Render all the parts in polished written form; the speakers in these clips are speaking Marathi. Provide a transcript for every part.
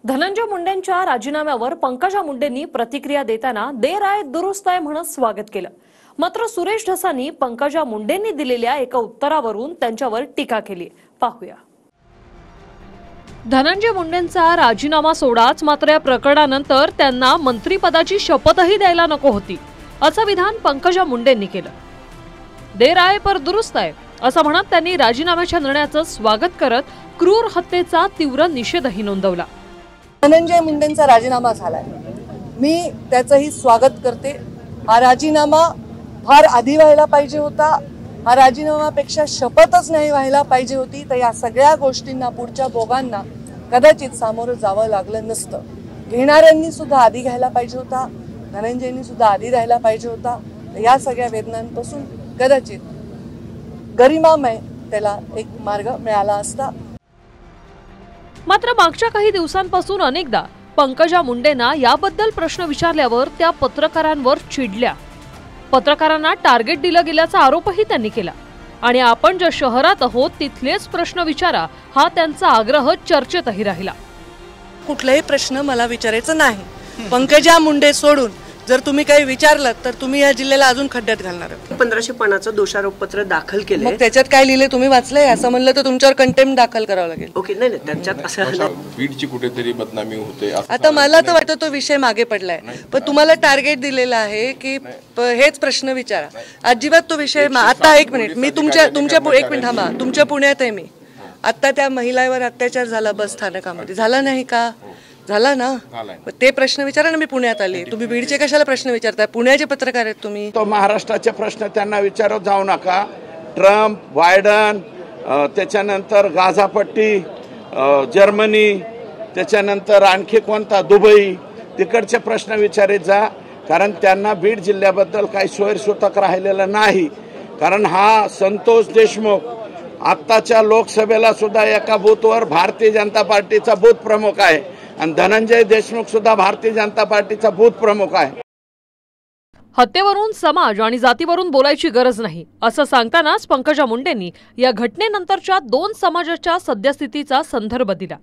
धनंजय मुंडेंच्या राजीनाम्यावर पंकजा मुंडेंनी प्रतिक्रिया देताना देर आहे दुरुस्त आहे म्हणत स्वागत केलं। मात्र सुरेश ढसांनी पंकजा मुंडेंनी दिलेल्या एका उत्तरावरून त्यांच्यावर टीका केली। पाहूया। धनंजय मुंडेंचा राजीनामा सोडाच, मात्र या प्रकरणानंतर त्यांना मंत्रिपदाची शपथही द्यायला नको होती, असं विधान पंकजा मुंडेंनी केलं। देर आहे पर दुरुस्त आहे असं म्हणत त्यांनी राजीनाम्याच्या निर्णयाचं स्वागत करत क्रूर हत्येचा तीव्र निषेधही नोंदवला। धनंजय मुंडेंचा राजीनामा झालाय, मी त्याचंही स्वागत करते। हा राजीनामा फार आधी व्हायला पाहिजे होता, हा राजीनामापेक्षा शपथच नाही व्हायला पाहिजे होती, तर या सगळ्या गोष्टींना पुढच्या भोगांना कदाचित सामोरं जावं लागलं नसतं। घेणाऱ्यांनी सुद्धा आधी घ्यायला पाहिजे होता, धनंजयनी सुद्धा आधी राहायला पाहिजे होता। या सगळ्या वेदनांपासून कदाचित गरिमामय त्याला एक मार्ग मिळाला असता। मात्र मागच्या काही दिवसांपासून अनेकदा पंकजा मुंडेंना याबद्दल प्रश्न विचारल्यावर त्या पत्रकारांवर चिडल्या। पत्रकारांना टार्गेट दिलं गेल्याचा आरोपही त्यांनी केला आणि आपण ज्या शहरात आहोत तिथलेच प्रश्न विचारा हा त्यांचा आग्रह चर्चेतही राहिला। कुठलाही प्रश्न मला विचारायचा नाही, पंकजा मुंडे सोडून जर तुम्ही काही विचारलं तर तुम्ही या जिल्ह्याला अजून खड्ड्यात घालणार आहात। 1500 दोषारोपपत्र दाखल केले, मग त्याच्यात काय लिहिले तुम्ही वाचलंय? असं म्हणलं तर तुमच्यावर कंटेम्प्ट दाखल करावं लागेल। ओके, नाही त्याच्यात असं बीडची कुठेतरी बदनामी होते। आता मला तर वाटतं तो विषय मागे पडलाय, पण तुम्हाला टार्गेट दिलेलं आहे की हेच प्रश्न विचारा। अजिबात तो विषय आता एक मिनिट, मी तुमच्या एक मिनिट थांबा, तुमच्या पुण्यात आहे मी। आता त्या महिलावर अत्याचार झाला बस स्थानकामध्ये, झाला नाही का? झाला ना, ते प्रश्न विचारा ना। मी पुण्यात आले, तुम्ही बीडचे कशाला प्रश्न विचारताय? पुण्याचे पत्रकार आहेत तुम्ही। तो महाराष्ट्राचे प्रश्न त्यांना विचारत जाऊ नका। ट्रम्प, बायडन, त्याच्यानंतर गाझापट्टी, जर्मनी, त्याच्यानंतर आणखी कोणता दुबई, तिकडचे प्रश्न विचारित जा, कारण त्यांना बीड जिल्ह्याबद्दल काही सोयीसुतक राहिलेलं नाही। कारण हा संतोष देशमुख आत्ताच्या लोकसभेला सुद्धा एका बूथवर भारतीय जनता पार्टीचा बूथ प्रमुख आहे आणि धनंजय देशमुख सुद्धा भारतीय जनता पार्टीचा बूथ प्रमुख आहे। हत्येवरून समाज आणि जातीवरून बोलायची गरज नाही असं सांगतानाच पंकजा मुंडेंनी या घटनेनंतरच्या दोन समाजाच्या सद्यस्थितीचा संदर्भ दिला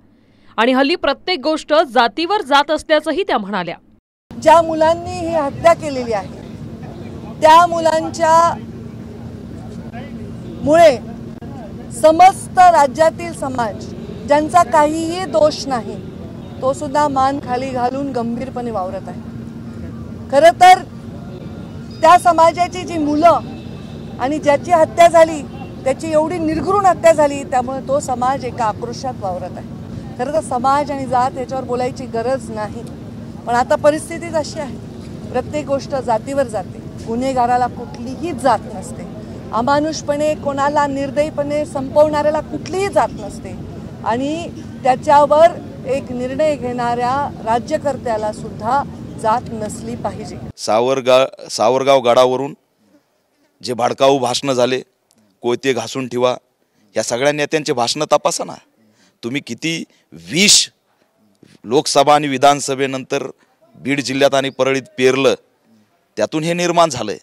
आणि हल्ली प्रत्येक गोष्ट जातीवर जात असल्याचंही त्या म्हणाल्या। ज्या मुलांनी ही हत्या केलेली आहे त्या मुलांच्या मुळे समस्त राज्यातील समाज ज्यांचा काहीही दोष नाही तो सुद्धा मान खाली घालून गंभीरपणे वावरत आहे। खरं तर त्या समाजाची जी मुलं आणि ज्याची हत्या झाली त्याची एवढी निर्घृण हत्या झाली, त्यामुळे तो समाज एका आक्रोशात वावरत आहे। खरं तर समाज आणि जात याच्यावर बोलायची गरज नाही, पण आता परिस्थितीच अशी आहे, प्रत्येक गोष्ट जातीवर जाते। गुन्हेगाराला कुठलीही जात नसते, अमानुषपणे कोणाला निर्दयीपणे संपवणाऱ्याला कुठलीही जात नसते आणि त्याच्यावर एक निर्णय घेणाऱ्या राज्यकर्त्याला सुद्धा जात नसली पाहिजे। सावरगाव गडावरून जे भडकाऊ भाषणं झाले, कोयते घासून ठेवा, या सगळ्या नेत्यांचे भाषणं तपासा ना तुम्ही। किती 20 लोकसभा आणि विधानसभेनंतर बीड जिल्ह्यात आणि परळीत पेरलं, त्यातून हे निर्माण झालंय।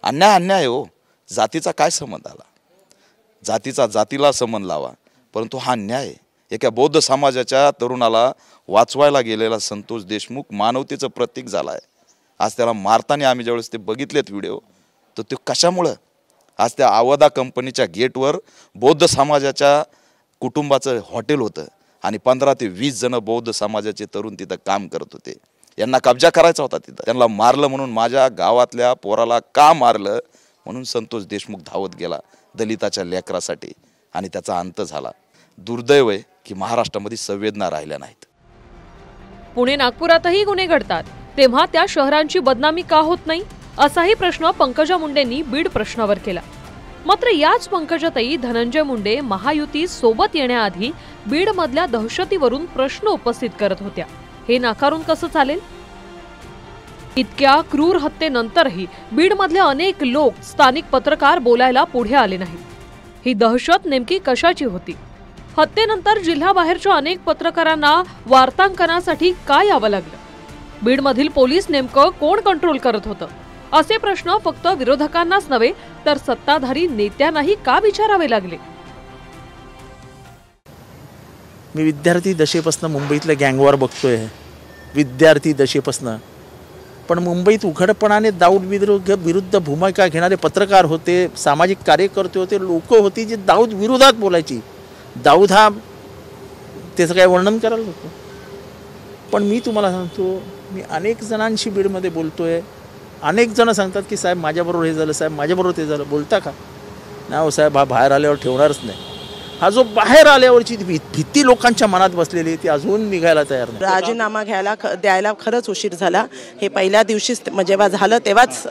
अन्याय हो, जातीचा काय संबंध आला? जातीचा जातीला संबंध लावा, परंतु हा अन्याय एका बौद्ध समाजाच्या तरुणाला वाचवायला गेलेला संतोष देशमुख मानवतेचं प्रतीक झाला आहे। आज त्याला मारताना आम्ही ज्यावेळेस ते बघितलेत व्हिडिओ, तर ते कशामुळं? आज त्या आवदा कंपनीच्या गेटवर बौद्ध समाजाच्या कुटुंबाचं हॉटेल होतं आणि 15 ते 20 जण बौद्ध समाजाचे तरुण तिथं काम करत होते। यांना कब्जा करायचा होता तिथं, त्यांना मारलं म्हणून माझ्या गावातल्या पोराला का मारलं म्हणून संतोष देशमुख धावत गेला दलिताच्या लेकरासाठी आणि त्याचा अंत झाला। दुर्दैव आहे की महाराष्ट्रामध्ये संवेदना राहिल्या नाहीत। पुणे नागपुरातही गुन्हे घडतात, तेव्हा त्या शहरांची बदनामी का होत नाही असाही प्रश्न पंकजा मुंडेंनी बीड प्रश्नावर केला। मात्र याच पंकजाताई धनंजय मुंडे महायुती सोबत येण्याआधी बीड मधल्या दहशतीवरून प्रश्न उपस्थित करत होत्या। हे नाकारून कसं चालेल? इतक्या क्रूर हत्येनंतरही बीड मधले अनेक लोक, स्थानिक पत्रकार बोलायला पुढे आले नाहीत। ही दहशत नेमकी कशाची होती? हत्येनंतर जिल्ह्याबाहेरच्या अनेक पत्रकारांना वार्तांकनासाठी का यावं लागलं? बीडमधील पोलीस नेमकं कोण कंट्रोल करत होतं? असे प्रश्न फक्त विरोधकांनाच नव्हे तर सत्ताधारी नेत्यांनाही का विचारावे लागले? मी विद्यार्थी दशेपासून मुंबईतल्या गँगवॉर बघतोय, विद्यार्थी दशेपासून. पण मुंबईत उघडपणाने दाऊद विरुद्ध भूमिका घेणारे पत्रकार होते, सामाजिक कार्यकर्ते होते, लोक होती जी दाऊद विरोधात बोलायची. दाऊद हा त्याचं काय वर्णन करायला नको. पण मी तुम्हाला सांगतो, मी अनेक जणांशी बीडमध्ये बोलतोय. अनेक जण सांगतात की साहेब माझ्याबरोबर हे झालं, साहेब माझ्याबरोबर ते झालं. बोलता का? नाही हो साहेब, हा बाहेर आल्यावर ठेवणारच नाही. हा जो बाहेर आल्यावरची भीती लोकांच्या मनात बसलेली ती अजून निघायला तयार नाही. राजीनामा द्यायला खरंच उशीर झाला. हे पहिल्या दिवशीच जेव्हा झालं तेव्हाच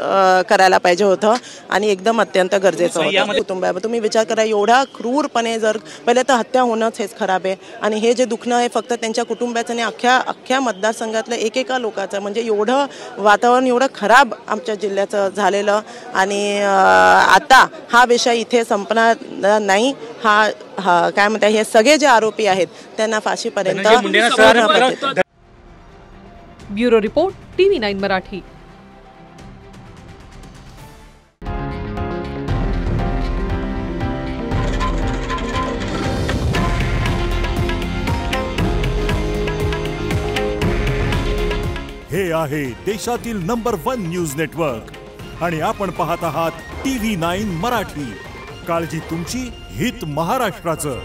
करायला पाहिजे होतं आणि एकदम अत्यंत गरजेचं होतं. कुटुंबावर तुम्ही विचार करा, एवढा क्रूरपणे जर पहिले तर हत्या होणंच हेच खराब आहे आणि हे जे दुखणं आहे फक्त त्यांच्या कुटुंबाचं आणि अख्ख्या मतदारसंघातलं एकेका लोकांचं. म्हणजे एवढं वातावरण एवढं खराब आमच्या जिल्ह्याचं झालेलं आणि आता हा विषय इथे संपणार नाही. हा काय म्हणतात, हे सगळे जे आरोपी आहेत त्यांना फाशीपर्यंत. Bureau report, TV9 Marathi. हे आहे देशातील नंबर 1 न्यूज नेटवर्क आणि आपण पाहत आहात TV9 मराठी. काळजी तुमची, हित महाराष्ट्राचं.